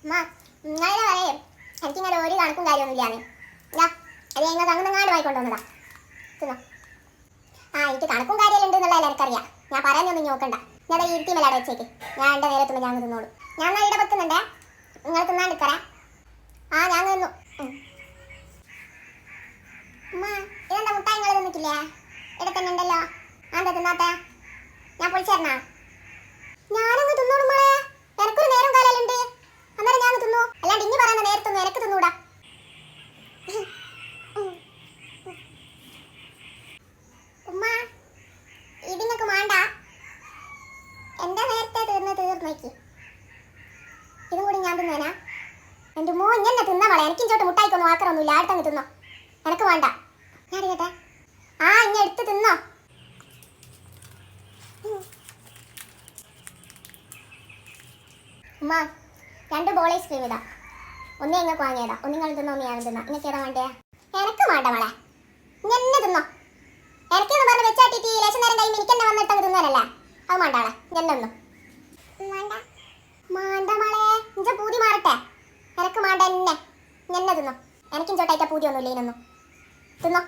അമ്മ നിങ്ങളുടെ പറയും എനിക്കിങ്ങനെ ഒരു കണക്കും കാര്യമൊന്നുമില്ലാന്ന്. ഇതാ അത് ഞങ്ങൾക്ക് അങ്ങനെങ്ങാണ്ട് വായിക്കൊണ്ടുവന്നതാ. തിന്നോ. ആ എനിക്ക് കണക്കും കാര്യമെല്ലാം ഉണ്ട് എന്നുള്ളതല്ല എനിക്കറിയാം. ഞാൻ പറയാനൊന്നും നോക്കണ്ട. ഞാൻ ഇരുത്തി മേലാടെ വെച്ചേക്ക്. ഞാൻ എൻ്റെ നേരെ തിന്നു ഞാൻ തിന്നോളൂ. ഞാൻ എന്നാൽ ഇവിടെ വെക്കുന്നുണ്ടേ. നിങ്ങൾ തിന്നാണ്ടിക്കറേ. ആ ഞാൻ തിന്നു. അമ്മ ഇതെന്താ മുട്ടായി നിങ്ങൾ തിന്നിട്ടില്ലേ? ഇവിടെ തന്നെ ഉണ്ടല്ലോ. എന്താ തിന്നാത്തെ? ഞാൻ പൊളിച്ചേരണ. ഞാനങ്ങ് തിന്നോളും മോളെ. എനക്കൊരു നേരം കാലുണ്ട്. അന്നേരം ഞാൻ തിന്നു. അല്ലാണ്ട് ഇനി പറയുന്ന നേരത്തൊന്നും എനക്ക് തിന്നൂടാ. ഉമ്മ ഇതിനൊക്കെ വേണ്ട. എന്താ നേരത്തെ തീർന്നേക്ക്. ഇതും കൂടി ഞാൻ തിന്നേനാ. എൻ്റെ മോ ഇങ്ങനെ തിന്നാ മോളെ. എനിക്ക് ഇങ്ങോട്ട് മുട്ടായിക്കൊന്നും ആക്കറൊന്നുമില്ല. അടുത്തങ്ങ് തിന്നോ. എനക്ക് വേണ്ട. ഞാൻ കേട്ടെ. ആ ഇനി എടുത്ത് തിന്നോ. ഉമ്മ 2 ബോൾ ഐസ്ക്രീം ഇതാ. ഒന്നേ നിങ്ങൾക്ക് വാങ്ങിയതാ. ഒന്ന് നിങ്ങൾ തിന്നോ ഒന്ന് ഞാൻ തിന്നാ. നിങ്ങൾക്ക് ഏതാ വേണ്ടേ? എനക്ക് വേണ്ട മോളെ. ഇങ്ങനെ തിന്നോ. എനക്കെന്ന് പറഞ്ഞ് വെച്ചാട്ടിട്ട് ലേശം നേരം കഴിയുമ്പോൾ എനിക്ക് തന്നെ വന്നിട്ടങ്ങ് തിന്നാനല്ലേ. അത് വേണ്ടാളെ. എന്നെ ഒന്നും മാണ്ട മോളെ. ഇഞ്ച പൂതി മാറട്ടെ. എനക്ക് മാണ്ട എന്നെ. എന്നെ തിന്നോ. എനിക്കും ചോട്ടായിട്ട പൂതി ഒന്നുമില്ല ഇതിനൊന്നും. തിന്നോ.